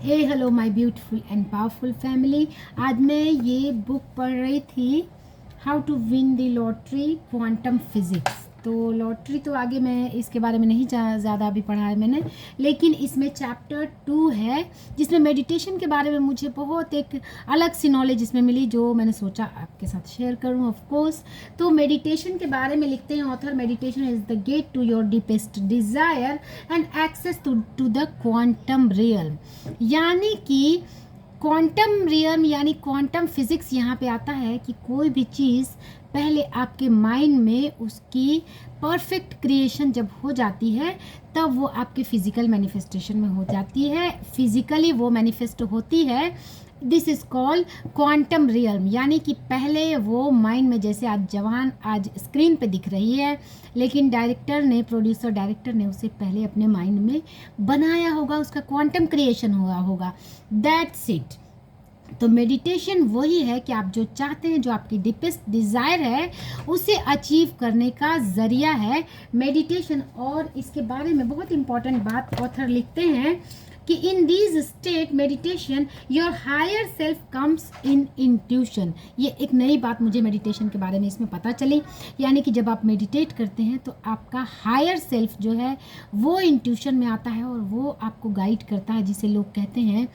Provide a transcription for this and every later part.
Hey hello my beautiful and powerful family. आज मैं ये बुक पढ़ रही थी, how to win the lottery quantum physics. तो लॉटरी तो आगे मैं इसके बारे में नहीं ज़्यादा अभी पढ़ा है मैंने, लेकिन इसमें चैप्टर 2 है जिसमें मेडिटेशन के बारे में मुझे बहुत एक अलग सी नॉलेज इसमें मिली, जो मैंने सोचा आपके साथ शेयर करूं ऑफ कोर्स। तो मेडिटेशन के बारे में लिखते हैं author, meditation is the gate to your deepest desire and access to the quantum realm. यानी कि क्वांटम रियल्म यानी क्वांटम फिजिक्स यहाँ पे आता है कि कोई भी चीज़ पहले आपके माइंड में उसकी परफेक्ट क्रिएशन जब हो जाती है तब वो आपके फिजिकल मैनिफेस्टेशन में हो जाती है, फिजिकली वो मैनिफेस्ट होती है। This is called quantum realm. यानी कि पहले वो माइंड में, जैसे आज जवान आज स्क्रीन पे दिख रही है, लेकिन प्रोड्यूसर डायरेक्टर ने उसे पहले अपने माइंड में बनाया होगा, उसका क्वांटम क्रिएशन हुआ होगा। That's it. तो मेडिटेशन वही है कि आप जो चाहते हैं, जो आपकी डीपेस्ट डिज़ायर है, उसे अचीव करने का ज़रिया है मेडिटेशन। और इसके बारे में बहुत इंपॉर्टेंट बात ऑथर लिखते हैं कि in this state meditation your higher self comes in intuition. ये एक नई बात मुझे मेडिटेशन के बारे में इसमें पता चली। यानी कि जब आप मेडिटेट करते हैं तो आपका हायर सेल्फ जो है वो इंट्यूशन में आता है और वो आपको गाइड करता है, जिसे लोग कहते हैं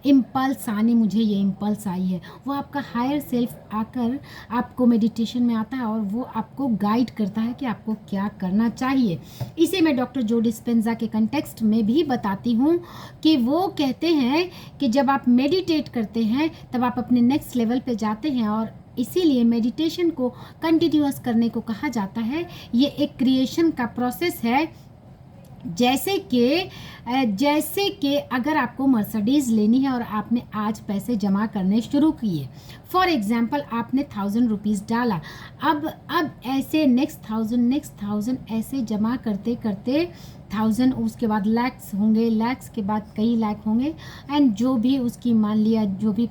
इम्पल्स आने, मुझे ये इम्पल्स आई है। वो आपका हायर सेल्फ आकर आपको मेडिटेशन में आता है और वो आपको गाइड करता है कि आपको क्या करना चाहिए। इसे मैं डॉक्टर जो डिस्पेंजा के कंटेक्स्ट में भी बताती हूँ कि वो कहते हैं कि जब आप मेडिटेट करते हैं तब आप अपने नेक्स्ट लेवल पे जाते हैं, और इसीलिए मेडिटेशन को कंटिन्यूअस करने को कहा जाता है। ये एक क्रिएशन का प्रोसेस है। जैसे कि अगर आपको मर्सिडीज़ लेनी है और आपने आज पैसे जमा करने शुरू किए, फॉर एग्जांपल आपने 1000 रुपीज़ डाला, अब ऐसे नेक्स्ट 1000 ऐसे जमा करते करते 1000, उसके बाद लैक्स होंगे, लैक्स के बाद कई लाख होंगे, एंड जो भी उसकी मान लिया जो भी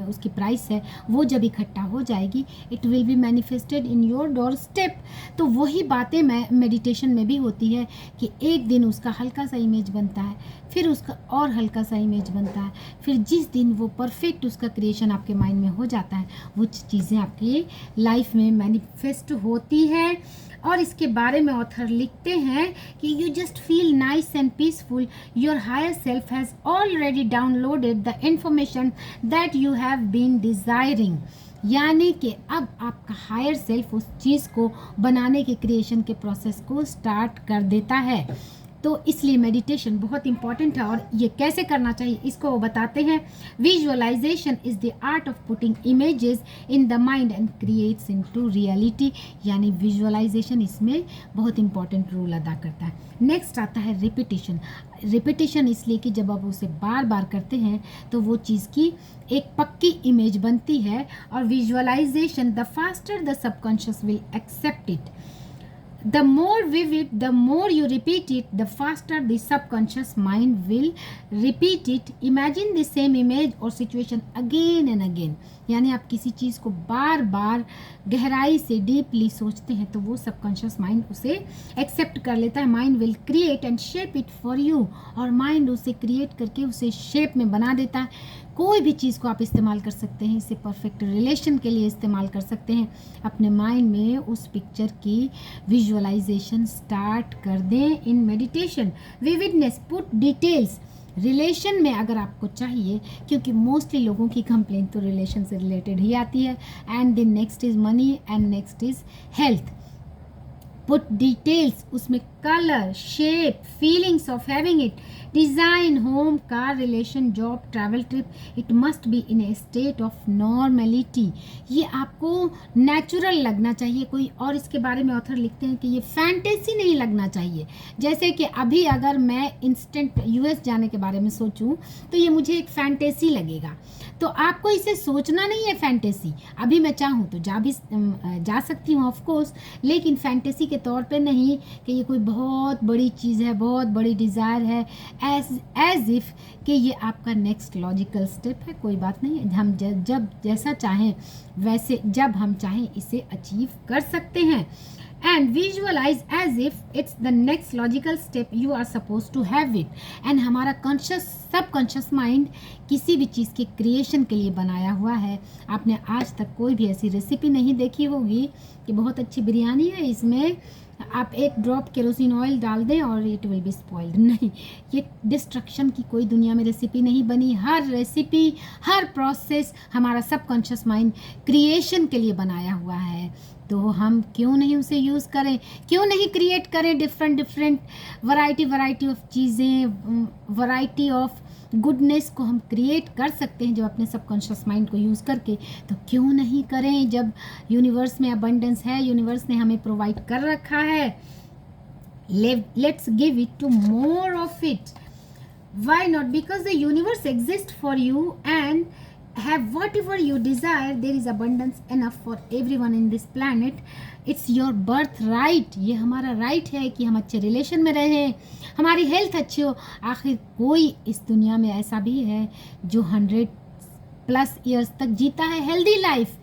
उसकी प्राइस है वो जब इकट्ठा हो जाएगी, it will be manifested in your door step. तो वही बातें मेडिटेशन में भी होती है कि एक दिन उसका हल्का सा इमेज बनता है, फिर उसका और हल्का सा इमेज बनता है, फिर जिस दिन वो परफेक्ट उसका क्रिएशन आपके माइंड में हो जाता है, वो चीज़ें आपकी लाइफ में मैनिफेस्ट होती है। और इसके बारे में ऑथर लिखते हैं कि you just feel nice and peaceful, your higher self has already downloaded the information that you have been desiring. यानी कि अब आपका हायर सेल्फ उस चीज़ को बनाने के क्रिएशन के प्रोसेस को स्टार्ट कर देता है। तो इसलिए मेडिटेशन बहुत इंपॉर्टेंट है। और ये कैसे करना चाहिए इसको वो बताते हैं। Visualisation is the art of putting images in the mind and creates into reality. यानी विजुअलाइजेशन इसमें बहुत इंपॉर्टेंट रोल अदा करता है। नेक्स्ट आता है रिपीटिशन। रिपीटिशन इसलिए कि जब आप उसे बार बार करते हैं तो वो चीज़ की एक पक्की इमेज बनती है। और visualisation, the faster the subconscious will accept it. The more vivid, the more you repeat it, the faster the subconscious mind will repeat it. Imagine the same image or situation again and again. यानी आप किसी चीज़ को बार बार गहराई से deeply सोचते हैं तो वो सबकॉन्शियस माइंड उसे एक्सेप्ट कर लेता है। Mind will create and shape it for you. और माइंड उसे क्रिएट करके उसे शेप में बना देता है। कोई भी चीज़ को आप इस्तेमाल कर सकते हैं, इसे परफेक्ट रिलेशन के लिए इस्तेमाल कर सकते हैं। अपने माइंड में उस पिक्चर की विजुअलाइजेशन स्टार्ट कर दें in meditation. Vividness, put details. Relation में अगर आपको चाहिए, क्योंकि मोस्टली लोगों की कंप्लेन तो रिलेशन से रिलेटेड ही आती है, and then next is money and next is health. Put details, उसमें colour, shape, feelings of having it, design, home, car, relation, job, travel, trip, it must be in a state of normality. ये आपको natural लगना चाहिए कोई। और इसके बारे में ऑथर लिखते हैं कि ये फैंटेसी नहीं लगना चाहिए। जैसे कि अभी अगर मैं इंस्टेंट यूएस जाने के बारे में सोचूं तो ये मुझे एक फैंटेसी लगेगा। तो आपको इसे सोचना नहीं है फैंटेसी। अभी मैं चाहूँ तो जा सकती हूँ ऑफ कोर्स, लेकिन फैंटेसी के तौर पे नहीं कि ये कोई बहुत बड़ी चीज़ है, बहुत बड़ी डिज़ायर है, एज इफ़ कि ये आपका नेक्स्ट लॉजिकल स्टेप है। कोई बात नहीं, हम जब जैसा चाहें वैसे जब हम चाहें इसे अचीव कर सकते हैं। and visualize as if it's the next logical step you are supposed to have it. And हमारा कॉन्शियस सबकॉन्शियस माइंड किसी भी चीज़ के क्रिएशन के लिए बनाया हुआ है. आपने आज तक कोई भी ऐसी रेसिपी नहीं देखी होगी कि बहुत अच्छी बिरयानी है, इसमें आप एक ड्रॉप केरोसिन ऑयल डाल दें और इट विल बी स्पॉइल्ड. नहीं, ये डिस्ट्रक्शन की कोई दुनिया में रेसिपी नहीं बनी. हर रेसिपी, हर प्रोसेस हमारा सबकॉन्शियस माइंड क्रिएशन के लिए बनाया हुआ है. तो हम क्यों नहीं उसे यूज़ करें, क्यों नहीं क्रिएट करें डिफरेंट वैरायटी ऑफ चीज़ें, वैरायटी ऑफ गुडनेस को हम क्रिएट कर सकते हैं जब अपने सबकॉन्शियस माइंड को यूज़ करके. तो क्यों नहीं करें जब यूनिवर्स में अबंडेंस है, यूनिवर्स ने हमें प्रोवाइड कर रखा है. Let's give it to more of it. Why not? Because the universe exists for you and have whatever you desire. There is abundance enough for everyone in this planet. It's your birth right. ये हमारा right है कि हम अच्छे relation में रहें, हमारी health अच्छी हो. आखिर कोई इस दुनिया में ऐसा भी है जो 100+ ईयर्स तक जीता है हेल्दी लाइफ.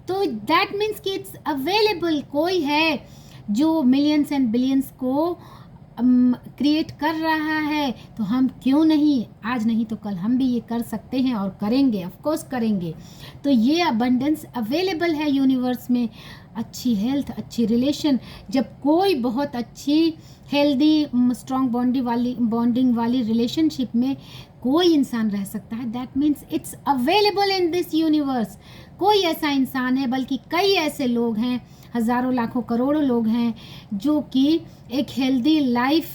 तो दैट मीन्स कि इट्स अवेलेबल. कोई है जो मिलियंस एंड बिलियंस को क्रिएट कर रहा है. तो हम क्यों नहीं, आज नहीं तो कल हम भी ये कर सकते हैं और करेंगे, ऑफ कोर्स करेंगे. तो ये अबंडेंस अवेलेबल है यूनिवर्स में. अच्छी हेल्थ, अच्छी रिलेशन. जब कोई बहुत अच्छी हेल्दी स्ट्रॉन्ग बॉन्डिंग वाली रिलेशनशिप में कोई इंसान रह सकता है, that means it's available in this universe. कोई ऐसा इंसान है, बल्कि कई ऐसे लोग हैं, हज़ारों लाखों करोड़ों लोग हैं जो कि एक हेल्दी लाइफ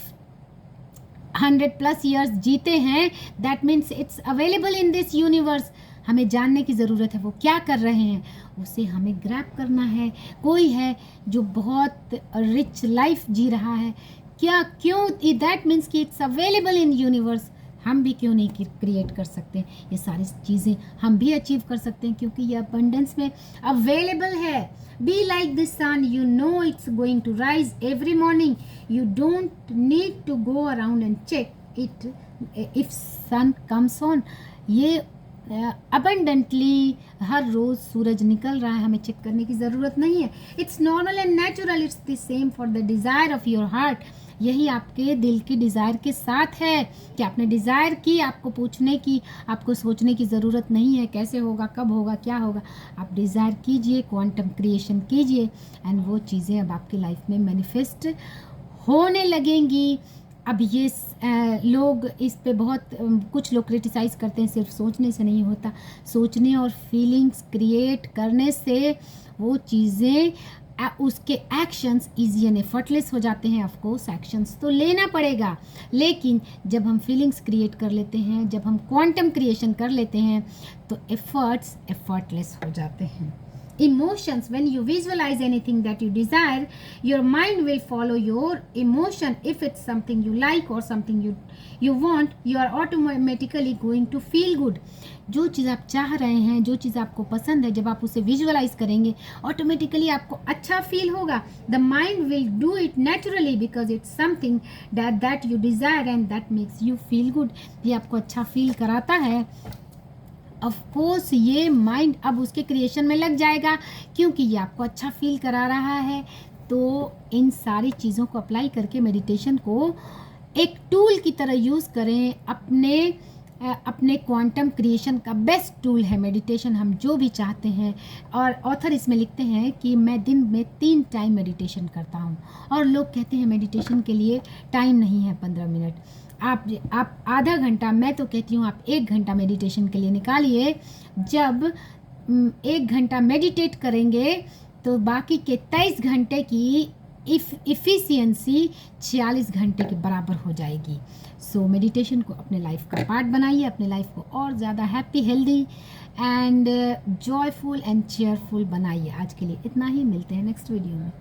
100+ ईयर्स जीते हैं. That means it's available in this universe. हमें जानने की ज़रूरत है वो क्या कर रहे हैं, उसे हमें ग्रैब करना है. कोई है जो बहुत रिच लाइफ जी रहा है, क्या क्यों, दैट मीन्स कि इट्स अवेलेबल इन यूनिवर्स. हम भी क्यों नहीं क्रिएट कर सकते. ये सारी चीज़ें हम भी अचीव कर सकते हैं क्योंकि ये अबंडेंस में अवेलेबल है. Be like this sun, you know it's going to rise every morning. You don't need to go around and check it if sun comes on. ये अबंडेंटली हर रोज़ सूरज निकल रहा है, हमें चेक करने की ज़रूरत नहीं है. It's normal and natural. It's the same for the desire of your heart. यही आपके दिल की डिज़ायर के साथ है कि आपने डिज़ायर की. आपको पूछने की, आपको सोचने की ज़रूरत नहीं है कैसे होगा, कब होगा, क्या होगा. आप डिज़ायर कीजिए, क्वांटम क्रिएशन कीजिए एंड वो चीज़ें अब आपकी लाइफ में मैनिफेस्ट होने लगेंगी. अब ये लोग इस पे बहुत कुछ लोग क्रिटिसाइज़ करते हैं, सिर्फ सोचने से नहीं होता. सोचने और फीलिंग्स क्रिएट करने से वो चीज़ें, उसके एक्शंस ईजी एंड एफर्टलेस हो जाते हैं. ऑफ कोर्स एक्शंस तो लेना पड़ेगा, लेकिन जब हम फीलिंग्स क्रिएट कर लेते हैं, जब हम क्वांटम क्रिएशन कर लेते हैं, तो एफर्ट्स एफर्टलेस हो जाते हैं. Emotions, when you visualize anything that you desire, your mind will follow your emotion. If it's something you like or something you want, you are automatically going to feel good. जो चीज़ आप चाह रहे हैं, जो चीज़ आपको पसंद है, जब आप उसे विजुअलाइज करेंगे, ऑटोमेटिकली आपको अच्छा फील होगा. The mind will do it naturally because it's something that you desire and that makes you feel good. ये आपको अच्छा फील कराता है. ऑफ कोर्स ये माइंड अब उसके क्रिएशन में लग जाएगा क्योंकि ये आपको अच्छा फील करा रहा है. तो इन सारी चीज़ों को अप्लाई करके मेडिटेशन को एक टूल की तरह यूज़ करें. अपने क्वांटम क्रिएशन का बेस्ट टूल है मेडिटेशन. हम जो भी चाहते हैं, और ऑथर इसमें लिखते हैं कि मैं दिन में 3 टाइम मेडिटेशन करता हूँ. और लोग कहते हैं मेडिटेशन के लिए टाइम नहीं है 15 मिनट. आप आधा घंटा, मैं तो कहती हूँ आप 1 घंटा मेडिटेशन के लिए निकालिए. जब 1 घंटा मेडिटेट करेंगे तो बाकी के 23 घंटे की इफ़िशियंसी 46 घंटे के बराबर हो जाएगी. सो मेडिटेशन को अपने लाइफ का पार्ट बनाइए, अपने लाइफ को और ज़्यादा happy, healthy and joyful and cheerful बनाइए. आज के लिए इतना ही. मिलते हैं नेक्स्ट वीडियो में.